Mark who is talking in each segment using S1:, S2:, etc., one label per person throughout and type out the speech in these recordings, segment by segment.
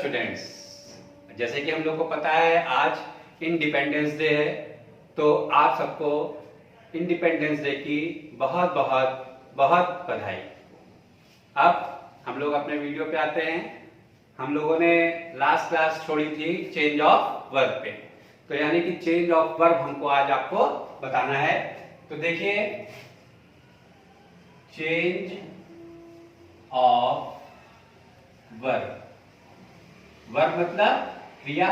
S1: Students, जैसे कि हम लोग को पता है आज इंडिपेंडेंस डे है, तो आप सबको इंडिपेंडेंस डे की बहुत बहुत बहुत बधाई। अब हम लोग अपने वीडियो पे आते हैं। हम लोगों ने लास्ट क्लास छोड़ी थी चेंज ऑफ वर्ब पे, तो यानी कि चेंज ऑफ वर्ब हमको आज आपको बताना है। तो देखिए, चेंज ऑफ वर्ब, वर्ब मतलब क्रिया,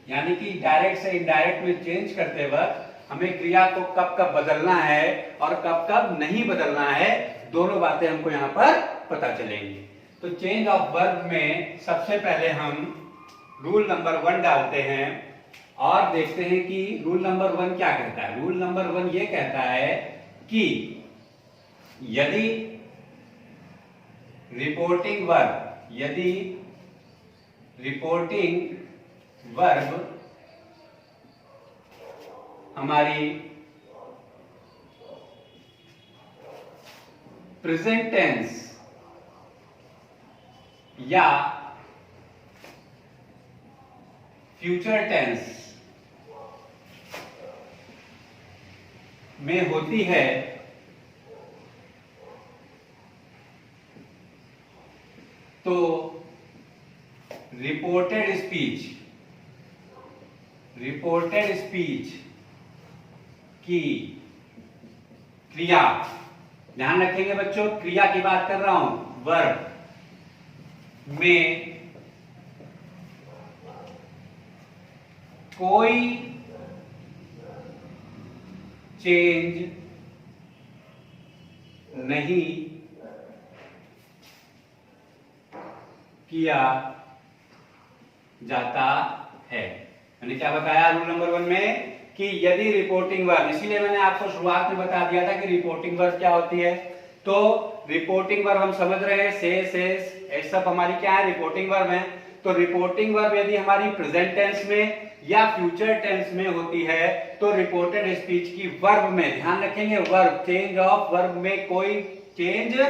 S1: यानी कि डायरेक्ट से इनडायरेक्ट में चेंज करते वक्त हमें क्रिया को कब कब बदलना है और कब कब नहीं बदलना है, दोनों बातें हमको यहाँ पर पता चलेंगी। तो चेंज ऑफ वर्ब में सबसे पहले हम रूल नंबर 1 डालते हैं और देखते हैं कि रूल नंबर 1 क्या कहता है। रूल नंबर 1 ये कहता है कि यदि रिपोर्टिंग वर्ब हमारी प्रेजेंट टेंस या फ्यूचर टेंस में होती है तो रिपोर्टेड स्पीच की क्रिया, ध्यान रखेंगे बच्चों, क्रिया की बात कर रहा हूं, वर्ब में कोई चेंज नहीं किया जाता है। मैंने क्या बताया रूल नंबर 1 में कि यदि रिपोर्टिंग वर्ब, इसीलिए मैंने आपको शुरुआत में बता दिया था कि रिपोर्टिंग वर्ब क्या होती है। तो रिपोर्टिंग वर्ब हम समझ रहे हैं, सेज ये सब हमारी क्या है, रिपोर्टिंग वर्ब है। तो रिपोर्टिंग वर्ब यदि हमारी प्रेजेंट टेंस में या फ्यूचर टेंस में होती है तो रिपोर्टेड स्पीच की वर्ब में, ध्यान रखेंगे, वर्ब, चेंज ऑफ वर्ब में कोई चेंज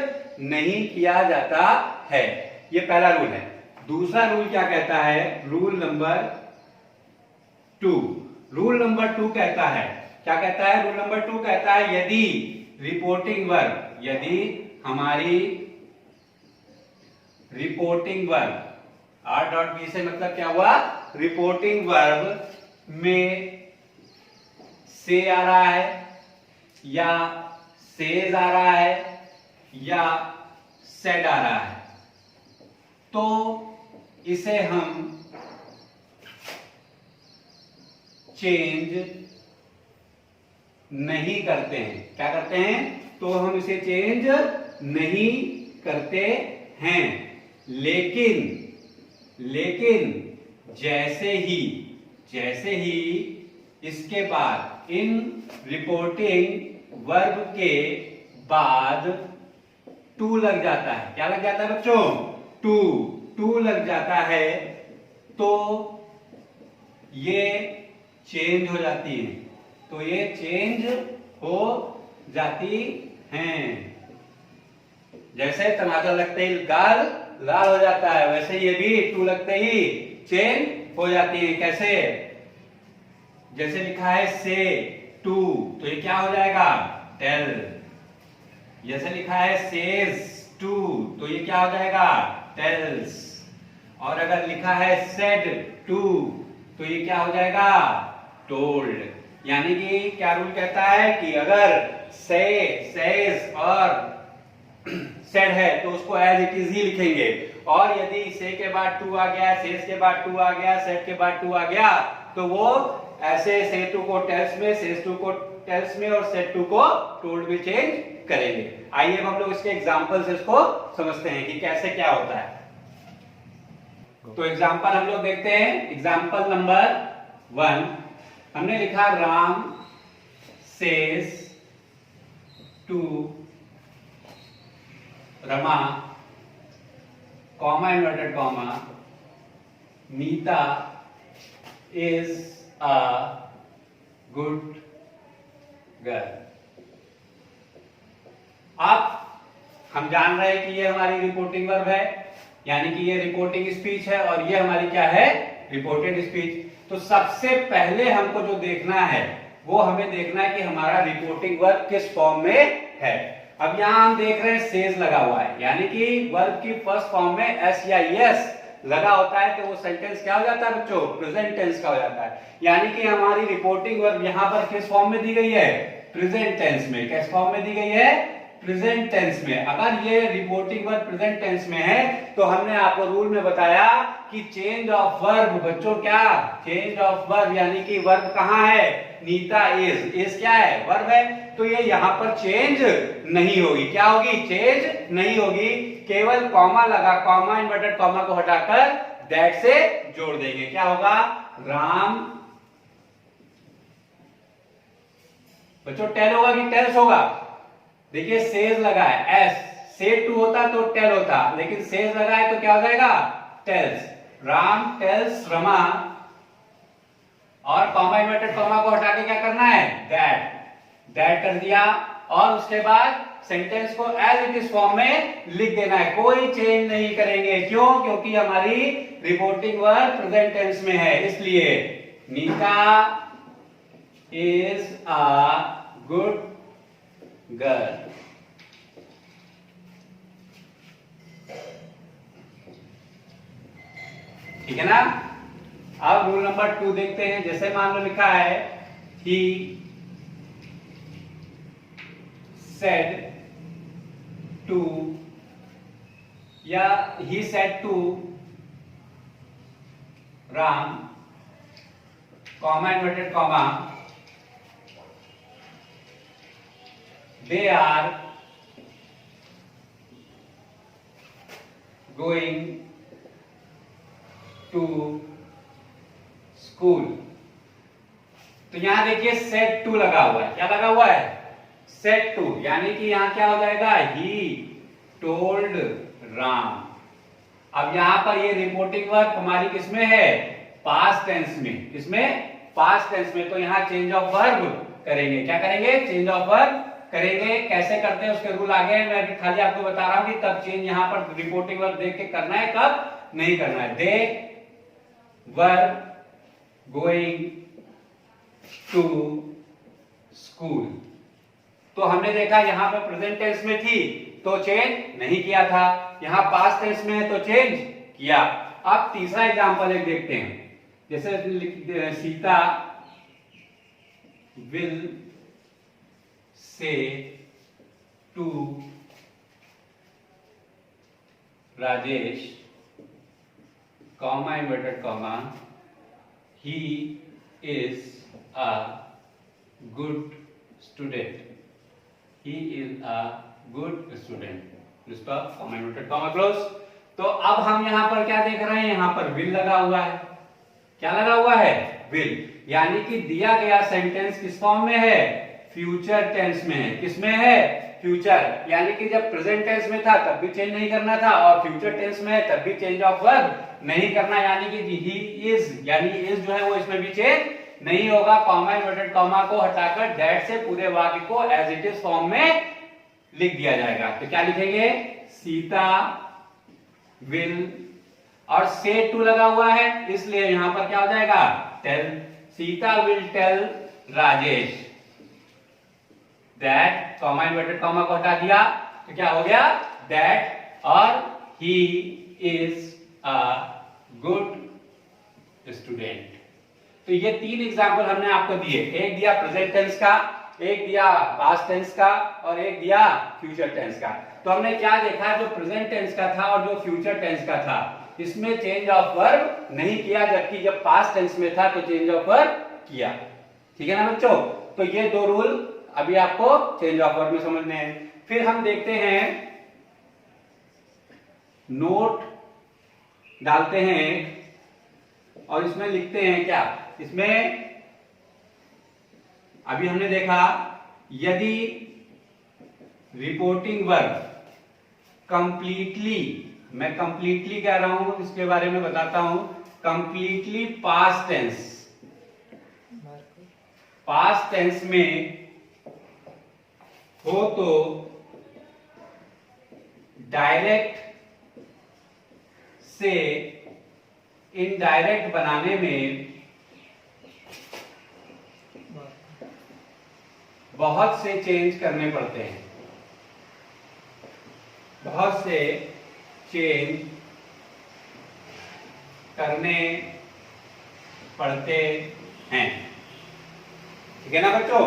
S1: नहीं किया जाता है। ये पहला रूल है। दूसरा रूल क्या कहता है, रूल नंबर 2 कहता है, क्या कहता है, रूल नंबर 2 कहता है यदि रिपोर्टिंग वर्ब, यदि हमारी रिपोर्टिंग वर्ब, R.B से मतलब क्या हुआ, रिपोर्टिंग वर्ब में से आ रहा है या सेज आ रहा है या सेड आ रहा है, तो इसे हम चेंज नहीं करते हैं। क्या करते हैं, तो हम इसे चेंज नहीं करते हैं। लेकिन जैसे ही इसके बाद, इन रिपोर्टिंग वर्ब के बाद टू लग जाता है। क्या लग जाता है बच्चों, टू लग जाता है, तो ये चेंज हो जाती है, तो ये चेंज हो जाती हैं। जैसे टमाटर लगते ही गाल लाल हो जाता है, वैसे ये भी टू लगते ही चेंज हो जाती है। कैसे, जैसे लिखा है से टू, तो ये क्या हो जाएगा, टेल। जैसे लिखा है सेज टू, तो ये क्या हो जाएगा, टेल्स। और अगर लिखा है सेड टू, तो ये क्या हो जाएगा, टोल्ड। यानी कि क्या रूल कहता है कि अगर से, सेज और सेड है तो उसको एज इट इज ही लिखेंगे, और यदि से के बाद टू आ गया, सेज के बाद टू आ गया, सेड के बाद टू आ गया, तो वो ऐसे से टू को टेल्स में, सेज टू को टेल्स में और सेड टू को टोल्ड में चेंज करेंगे। आइए अब हम लोग इसके एग्जांपल से इसको समझते हैं कि कैसे क्या होता है। तो एग्जांपल हम लोग देखते हैं। एग्जांपल नंबर 1 हमने लिखा, Ram says to Rama, comma inverted comma, Neeta is a good girl. अब हम जान रहे हैं कि ये हमारी रिपोर्टिंग वर्ब है, यानी कि ये रिपोर्टिंग स्पीच है और ये हमारी क्या है, रिपोर्टेड स्पीच। तो सबसे पहले हमको जो देखना है वो हमें देखना है कि हमारा रिपोर्टिंग वर्ब किस फॉर्म में है। अब यहां हम देख रहे हैं सेज लगा हुआ है, यानी कि वर्ब की फर्स्ट फॉर्म में एस या यस लगा होता है तो वो सेंटेंस क्या हो जाता है बच्चों, प्रेजेंट टेंस का हो जाता है। यानी कि हमारी रिपोर्टिंग वर्ब यहां पर किस फॉर्म में दी गई है, प्रेजेंट टेंस में। किस फॉर्म में दी गई है, प्रेजेंट टेंस में। अगर ये रिपोर्टिंग वर्ब प्रेजेंट टेंस में है तो हमने आपको रूल में बताया कि चेंज ऑफ वर्ब बच्चों, क्या चेंज ऑफ वर्ब, यानी कि वर्ब कहां है, नीता इज क्या है, वर्ब है, तो ये यहां पर चेंज नहीं होगी। क्या होगी, चेंज नहीं होगी, केवल कॉमा लगा, कॉमा इन्वर्टेड कॉमा को हटाकर दैट से जोड़ देंगे। क्या होगा, राम बच्चों टेल होगा कि टेल्स होगा। देखिए सेज लगा है, एस से टू होता तो टेल होता, लेकिन सेज लगा है तो क्या हो जाएगा, टेल्स। राम टेल्स रमा, और कॉमा इन्वर्टेड कॉमा को हटा के क्या करना है, दैट कर दिया, और उसके बाद सेंटेंस को एज इट इज फॉर्म में लिख देना है, कोई चेंज नहीं करेंगे। क्यों, क्योंकि हमारी रिपोर्टिंग वर्ब प्रेजेंट टेंस में है, इसलिए Nita is a good girl। ठीक है ना। अब रूल नंबर 2 देखते हैं। जैसे मान लो लिखा है he said to, या he said to Ram, comma inverted comma, they are going to school। तो यहां देखिए सेट टू लगा हुआ है, क्या लगा हुआ है, सेट टू, यानी कि यहां क्या हो जाएगा, ही टोल्ड राम। अब यहां पर ये रिपोर्टिंग वर्ब हमारी किसमें है, पास्ट टेंस में, किसमें, पास्ट टेंस में। तो यहां चेंज ऑफ वर्ब करेंगे, क्या करेंगे, चेंज ऑफ वर्ब करेंगे। कैसे करते हैं उसके रूल आगे, मैं अभी खाली आपको बता रहा हूं कि कब चेंज यहां पर रिपोर्टिंग वर्ब देख के करना है, कब नहीं करना है। दे वर गोइंग टू स्कूल, तो हमने देखा यहां पर प्रेजेंट टेंस में थी तो चेंज नहीं किया था, यहां पास्ट टेंस में है तो चेंज किया। अब तीसरा एग्जांपल एक देखते हैं। जैसे Sita will say to Rajesh, comma inverted comma, he is a good student, he is a good student, इसका कॉमा इन्वर्टेड कॉमा क्लोज। तो अब हम यहां पर क्या देख रहे हैं, यहां पर विल लगा हुआ है, क्या लगा हुआ है, विल, यानी कि दिया गया सेंटेंस किस फॉर्म में है, फ्यूचर टेंस में है। किसमें है, फ्यूचर, यानी कि जब प्रेजेंट टेंस में था तब भी चेंज नहीं करना था, और फ्यूचर टेंस में है तब भी चेंज ऑफ वर्ब नहीं करना, यानी कि ही इज, यानी इज जो है वो इसमें भी चेंज नहीं होगा। कॉमा इन्वर्टेड कॉमा को हटाकर दैट से पूरे वाक्य को एज इट इज फॉर्म में लिख दिया जाएगा। तो क्या लिखेंगे, सीता विल, और से टू लगा हुआ है इसलिए यहां पर क्या हो जाएगा, tell, Sita will tell Rajesh that, comma inverted comma को हटा दिया तो क्या हो गया, दैट, और he is a good student. तो ये तीन एग्जाम्पल हमने आपको दिए, एक दिया प्रेजेंट टेंस का, एक दिया पास्ट टेंस का, और एक दिया फ्यूचर टेंस का। तो हमने क्या देखा, जो प्रेजेंट टेंस का था और जो फ्यूचर टेंस का था इसमें चेंज ऑफ वर्ब नहीं किया, जबकि जब पास्ट टेंस में था तो चेंज ऑफ वर्ब किया। ठीक है ना बच्चों। तो ये दो रूल अभी आपको चेंज ऑफ वर्ब में समझने हैं। फिर हम देखते हैं, नोट डालते हैं और इसमें लिखते हैं क्या, इसमें अभी हमने देखा यदि रिपोर्टिंग वर्ब कंप्लीटली, मैं कंप्लीटली कह रहा हूं इसके बारे में बताता हूं, completely past tense, past tense में हो तो डायरेक्ट से इनडायरेक्ट बनाने में बहुत से चेंज करने पड़ते हैं, बहुत से चेंज करने पड़ते हैं। ठीक है ना बच्चों?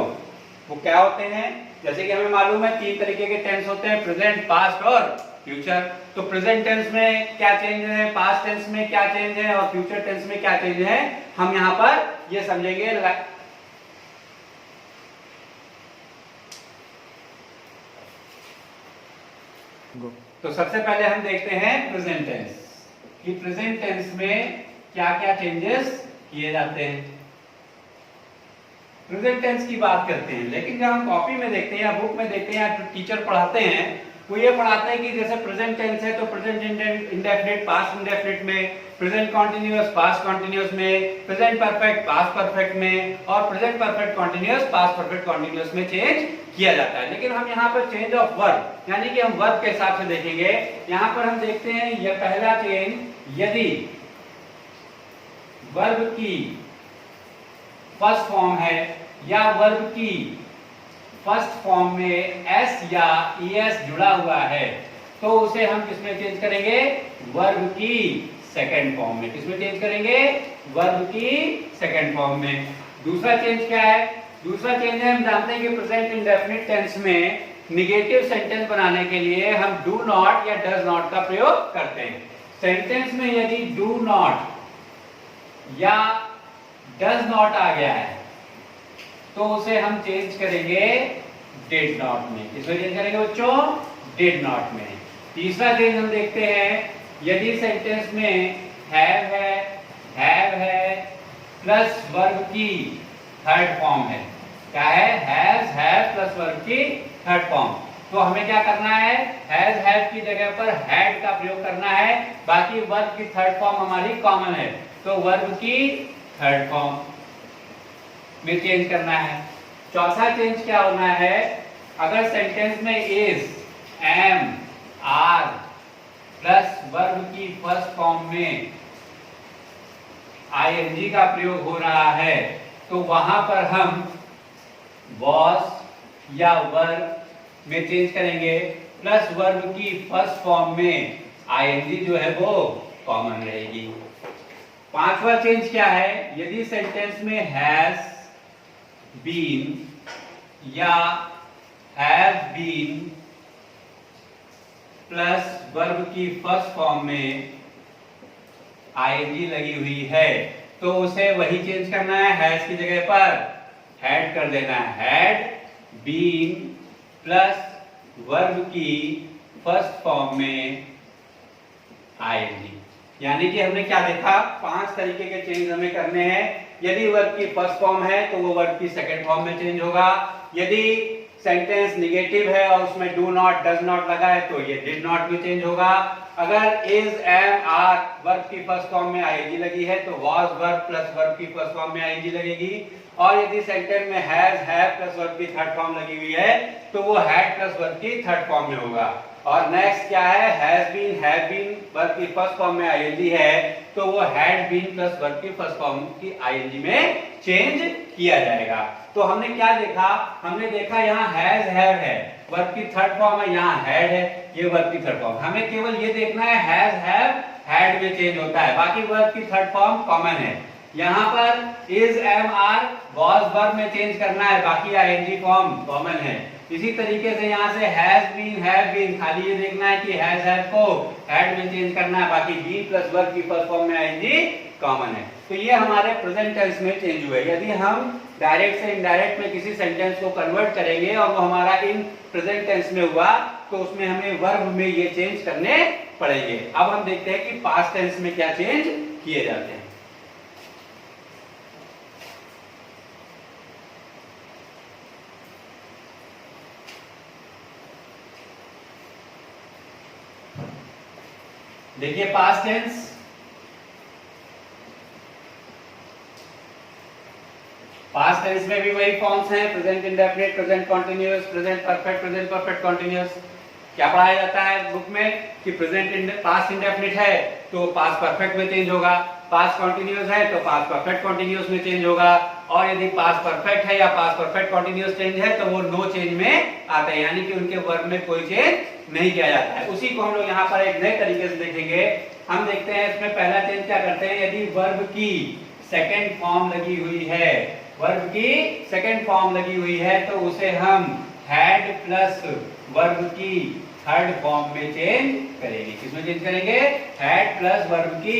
S1: वो क्या होते हैं? जैसे कि हमें मालूम है 3 तरीके के टेंस होते हैं, प्रेजेंट, पास्ट और फ्यूचर। तो प्रेजेंट टेंस में क्या चेंज है, पास्ट टेंस में क्या चेंज है और फ्यूचर टेंस में क्या चेंज है, हम यहां पर ये समझेंगे। तो सबसे पहले हम देखते हैं प्रेजेंट टेंस कि प्रेजेंट टेंस में क्या क्या चेंजेस किए जाते हैं। प्रेजेंट टेंस की बात करते हैं, लेकिन जब हम कॉपी में देखते हैं या बुक में देखते हैं या टीचर पढ़ाते हैं, वो ये पढ़ाते हैं कि जैसे प्रेजेंट टेंस है तो प्रेजेंट इंडेफिनिट पास्ट इंडेफिनिट में, प्रेजेंट कॉन्टिन्यूअस पास्ट कॉन्टिन्यूअस में, प्रेजेंट परफेक्ट पास्ट परफेक्ट में और present perfect continuous past perfect continuous में चेंज किया जाता है। लेकिन हम यहाँ पर चेंज ऑफ वर्ब यानी कि हम वर्ब के हिसाब से देखेंगे। यहाँ पर हम देखते हैं यह पहला चेंज, यदि वर्ब की फर्स्ट फॉर्म है या वर्ब की फर्स्ट फॉर्म में एस या ईएस जुड़ा हुआ है तो उसे हम किसमें चेंज करेंगे? वर्ब की सेकंड फॉर्म में। किसमें चेंज करेंगे? वर्ब की सेकंड फॉर्म में। दूसरा चेंज क्या है? दूसरा चेंज है, हम जानते हैं कि प्रेजेंट इंडेफिनिट टेंस में निगेटिव सेंटेंस बनाने के लिए हम डू नॉट या डज नॉट का प्रयोग करते हैं। सेंटेंस में यदि डू नॉट या डज नॉट आ गया है तो उसे हम चेंज करेंगे डिड नॉट में। किसमें चेंज करेंगे बच्चों? डिड नॉट में। तीसरा चेंज हम देखते हैं, यदि सेंटेंस में हैव है प्लस वर्ब की थर्ड फॉर्म है। क्या है? हैव प्लस वर्ब की थर्ड फॉर्म। तो हमें क्या करना है? हैव की जगह पर हैड का प्रयोग करना है, बाकी वर्ब की थर्ड फॉर्म हमारी कॉमन है तो वर्ब की थर्ड फॉर्म में चेंज करना है। चौथा चेंज क्या होना है? अगर सेंटेंस में is, am, are plus verb की फर्स्ट फॉर्म में आईएनजी का प्रयोग हो रहा है तो वहां पर हम वॉज या वर में चेंज करेंगे, प्लस वर्ब की फर्स्ट फॉर्म में आईएनजी जो है वो कॉमन रहेगी। पांचवा चेंज क्या है? यदि सेंटेंस में हैज बीन या हैव बीन प्लस वर्ब की फर्स्ट फॉर्म में आईएनजी लगी हुई है तो उसे वही चेंज करना है, हैज की जगह पर हैड कर देना है। हैड बीन प्लस वर्ब की फर्स्ट फॉर्म में आईएनजी। यानी कि हमने क्या देखा? 5 तरीके के चेंज हमें करने हैं। यदि वर्ब की फर्स्ट फॉर्म है तो वो वर्ब की सेकंड फॉर्म में चेंज होगा। यदि सेंटेंस निगेटिव है और उसमें डू नॉट डज नॉट लगा है तो ये डिड नॉट में चेंज होगा। अगर इज, एम, आर वर्ब की फर्स्ट फॉर्म में आईएनजी लगी है तो वाज वर्ब प्लस वर्ब की फर्स्ट फॉर्म में आईएनजी लगेगी। और यदि सेंटेंस में हैव प्लस वर्ब की थर्ड फॉर्म लगी हुई है तो वो हैड प्लस वर्ब की थर्ड फॉर्म में होगा। और नेक्स्ट क्या है? हैव बीन वर्ब की फर्स्ट फॉर्म में आईएनजी है तो वो हैड बीन प्लस वर्ब की फर्स्ट फॉर्म की आईएनजी में चेंज किया जाएगा। तो हमने क्या देखा? हमने देखा यहाँ हैज हैव है, वर्ब की थर्ड फॉर्म है, यहाँ हैड है, ये वर्ब की थर्ड फॉर्म। हमें केवल ये देखना है हैज हैव हैड में चेंज होता है, बाकी वर्ब की थर्ड फॉर्म कॉमन है। यहाँ पर is, am, are was verb में चेंज करना है, बाकी आईएनजी फॉर्म कॉमन है। इसी तरीके से यहाँ से हैज बीन, हैव बीन, खाली ये देखना है कि हैज हैव को हैड में चेंज करना है, बाकी बीन प्लस वर्ब की फर्स्ट फॉर्म में आईएनजी कॉमन है। तो ये हमारे प्रेजेंट टेंस में चेंज हुए। यदि हम डायरेक्ट से इनडायरेक्ट में किसी सेंटेंस को कन्वर्ट करेंगे और वो हमारा इन प्रेजेंट टेंस में हुआ तो उसमें हमें वर्ब में ये चेंज करने पड़ेंगे। अब हम देखते हैं कि पास्ट टेंस में क्या चेंज किए जाते हैं। देखिए पास्ट टेंस, पास्ट टेंस में भी वही फॉर्म्स हैं, present indefinite, present continuous, present perfect, present perfect continuous. क्या पढ़ाया जाता है बुक में कि प्रेजेंट पास्ट इंडेफिनिट है तो पास्ट परफेक्ट में चेंज होगा, पास्ट कॉन्टिन्यूअस है तो पास्ट परफेक्ट कॉन्टिन्यूअस में चेंज होगा, और यदि पास्ट परफेक्ट है या पास्ट परफेक्ट कॉन्टिन्यूअस चेंज है तो वो नो चेंज में आता है, यानी कि उनके वर्ब में कोई चेंज नहीं किया जाता है। उसी को हम लोग यहाँ पर एक नए तरीके से देखेंगे। हम देखते हैं इसमें पहला चेंज क्या करते हैं, यदि वर्ब की सेकेंड फॉर्म लगी हुई है, वर्ब की सेकेंड फॉर्म लगी हुई है तो उसे हम हैड प्लस वर्ब की थर्ड फॉर्म में चेंज करेंगे। किसमें चेंज करेंगे, हैड प्लस वर्ब की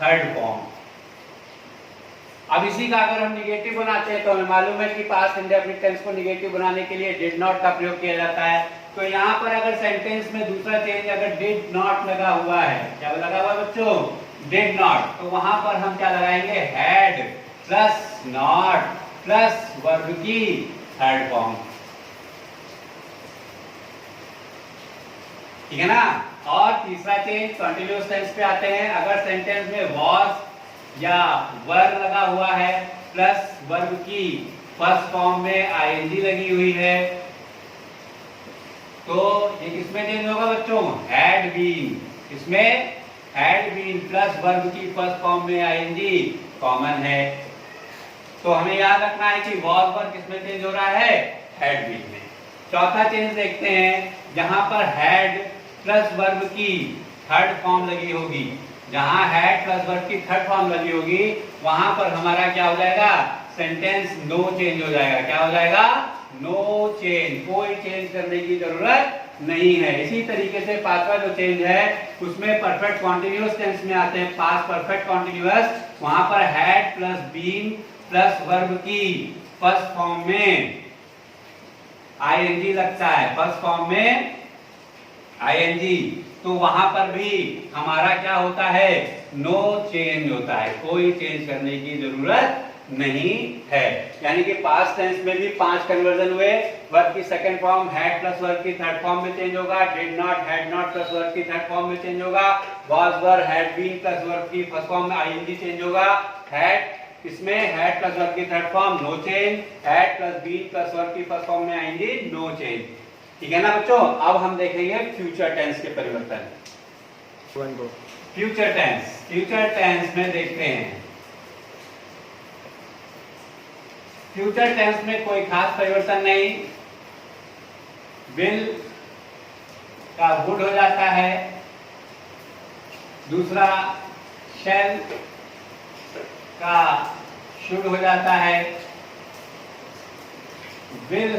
S1: थर्ड फॉर्म। अब इसी का अगर हम निगेटिव बनाते हैं तो हमें मालूम है कि पास्ट इंडेफिनिट टेंस को निगेटिव बनाने के लिए डिड नॉट का प्रयोग किया जाता है। तो यहाँ पर अगर सेंटेंस में दूसरा चेंज अगर डिड नॉट लगा हुआ है, क्या लगा हुआ है बच्चों, डिड नॉट, तो वहां पर हम क्या लगाएंगे, had plus not plus verb की थर्ड फॉर्म। ठीक है ना। और तीसरा चेंज कंटिन्यूअस टेंस पे आते हैं। अगर सेंटेंस में वॉज या वर लगा हुआ है प्लस वर्ब की फर्स्ट फॉर्म में आईएनजी लगी हुई है तो ये किसमें चेंज होगा बच्चों, हैड बीन। इसमें हैड बीन प्लस वर्ब की फर्स्ट फॉर्म में आईएनजी कॉमन है, तो हमें याद रखना है कि वॉज वर्ब किसमें चेंज हो रहा है, हैड बीन में। चौथा चेंज देखते हैं, जहां पर हैड प्लस वर्ब की थर्ड फॉर्म लगी होगी, जहां हैड प्लस वर्ब की थर्ड फॉर्म लगी होगी वहां पर हमारा क्या हो जाएगा, सेंटेंस नो चेंज हो जाएगा। क्या हो जाएगा, नो चेंज, कोई चेंज करने की जरूरत नहीं है। इसी तरीके से पांचवा जो चेंज है उसमें परफेक्ट कॉन्टिन्यूअस टेंस में आते हैं, पास्ट परफेक्ट कॉन्टिन्यूअस, वहां पर had plus been plus verb की फर्स्ट फॉर्म में आईएनजी लगता है, फर्स्ट फॉर्म में आईएनजी, तो वहां पर भी हमारा क्या होता है, नो चेंज होता है, कोई चेंज करने की जरूरत नहीं है। यानी कि पास्ट टेंस में भी 5 कन्वर्जन हुए, वर्ब की second form had plus verb की थर्ड फॉर्म में चेंज होगा, did not had not plus verb की थर्ड फॉर्म में चेंज होगा, was were had been plus verb की फर्स्ट फॉर्म में आईएनजी चेंज होगा, हैड इसमें हैड प्लस वर्ब की third form no change, had plus been plus verb की first form में आईएनजी नो चेंज। ठीक है ना बच्चों। अब हम देखेंगे फ्यूचर टेंस के परिवर्तन। फ्यूचर टेंस, फ्यूचर टेंस में देखते हैं, फ्यूचर टेंस में कोई खास परिवर्तन नहीं, विल का वुड हो जाता है, दूसरा शैल का शुड हो जाता है, विल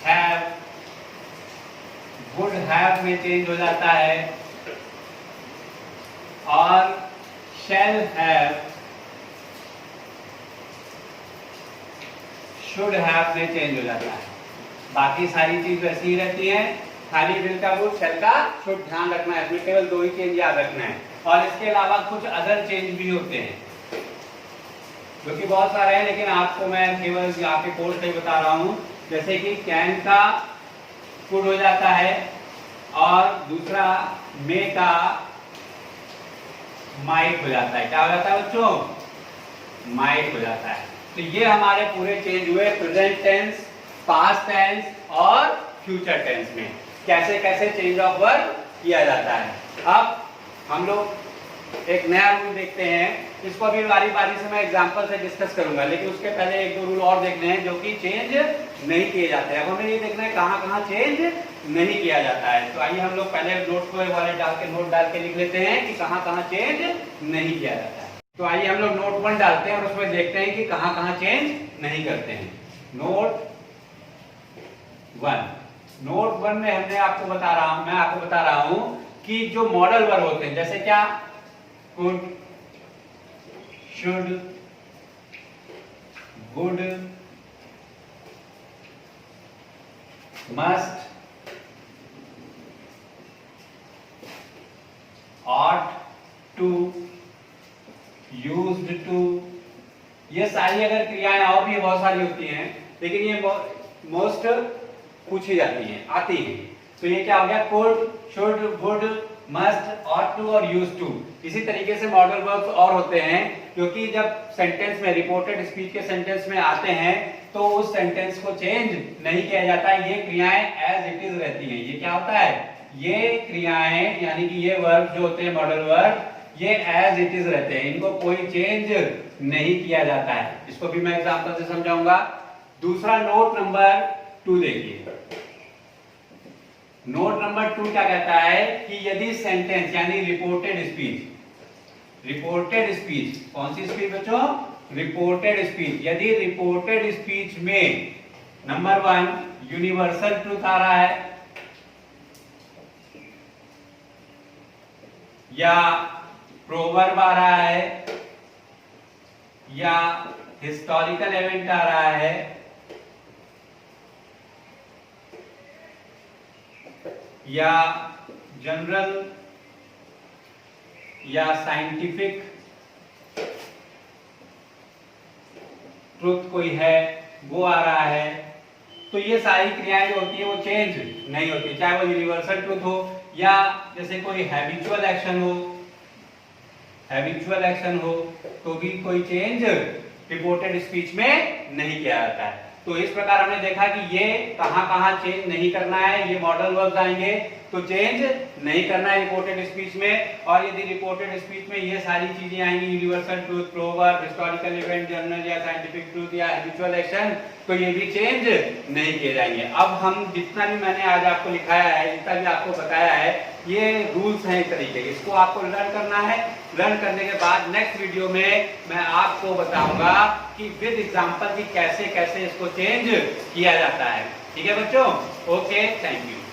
S1: हैव वुड हैव में चेंज हो जाता है, और शैल हैव शुड हैव में चेंज हो जाता है। बाकी सारी चीज वैसी ही रहती है, खाली विल का वुड शैल का शुड ध्यान रखना है, इसमें केवल 2 ही चेंज याद रखना है, और इसके अलावा कुछ अदर चेंज भी होते हैं जो कि बहुत सारे हैं, लेकिन आपको मैं केवल यहाँ पे कोर्स से बता रहा हूँ। जैसे कि कैन का कुड हो जाता है, और दूसरा मे का माइट हो जाता है। क्या हो जाता है बच्चों, माइट हो जाता है। तो ये हमारे पूरे चेंज हुए प्रेजेंट टेंस, पास्ट टेंस और फ्यूचर टेंस में कैसे कैसे चेंज ऑफ वर्ब किया जाता है। अब हम लोग एक नया रूल देखते हैं, इसको अभी बारी बारी से मैं एग्जांपल से डिस्कस करूंगा, लेकिन उसके पहले 1-2 रूल और देखने हैं जो कि चेंज नहीं किए जाते हैं। अब हमें ये देखना है कहाँ कहाँ चेंज नहीं किया जाता है। तो आइए हम लोग पहले नोट को वाले डाल के नोट डाल के लिख लेते हैं कि कहाँ कहाँ चेंज नहीं किया जाता है। तो आइए हम लोग नोट 1 डालते हैं और उसमें देखते हैं कि कहाँ कहाँ चेंज नहीं करते हैं। नोट 1, नोट 1 में मैं आपको बता रहा हूं कि जो मॉडल वर्ब होते हैं, जैसे क्या, could, should, would, must, ought to, used to, ये सारी अगर क्रियाएं और भी बहुत सारी होती हैं, लेकिन ये मोस्ट पूछी जाती हैं, आती हैं। तो ये क्या हो गया, could, should, would, must, ought to और used to। इसी तरीके से मॉडल वर्ब्स और होते हैं, क्योंकि जब सेंटेंस में, रिपोर्टेड स्पीच के सेंटेंस में आते हैं तो उस सेंटेंस को चेंज नहीं किया जाता है, ये क्रियाएं एज इट इज रहती हैं। ये क्या होता है, ये क्रियाएं यानी कि ये वर्ब जो होते हैं मॉडल वर्ब, ये एज इट इज रहते हैं, इनको कोई चेंज नहीं किया जाता है। इसको भी मैं एग्जांपल से समझाऊंगा। दूसरा नोट नंबर 2 देखिए। नोट नंबर 2 क्या कहता है कि यदि सेंटेंस यानी रिपोर्टेड स्पीच, कौन सी स्पीच बच्चों? Reported speech. यदि रिपोर्टेड स्पीच में नंबर 1 यूनिवर्सल ट्रूथ आ रहा है, या प्रोवर्ब आ रहा है, या हिस्टोरिकल इवेंट आ रहा है, या जनरल या साइंटिफिक ट्रुथ कोई है वो आ रहा है, तो ये सारी क्रियाएं जो होती है वो चेंज नहीं होती, चाहे वो यूनिवर्सल ट्रुथ हो या जैसे कोई हैबिचुअल एक्शन हो तो भी कोई चेंज रिपोर्टेड स्पीच में नहीं किया जाता है। तो इस प्रकार हमने देखा कि ये कहां चेंज नहीं करना है, ये मॉडल वर्ब्स आएंगे तो चेंज नहीं करना है रिपोर्टेड स्पीच में। और यदि रिपोर्टेड स्पीच में ये सारी चीजें आएंगी, universal truth, proverb, historical event, general या साइंटिफिक ट्रूथ या हैबिचुअल एक्शन, तो ये भी चेंज नहीं किए जाएंगे। अब हम जितना भी मैंने आज आपको लिखाया है, जितना भी आपको बताया है, ये रूल्स हैं इस तरीके के, इसको आपको लर्न करना है। लर्न करने के बाद नेक्स्ट वीडियो में मैं आपको बताऊंगा कि विद एग्जांपल की कैसे कैसे इसको चेंज किया जाता है। ठीक है बच्चों? Okay, thank you.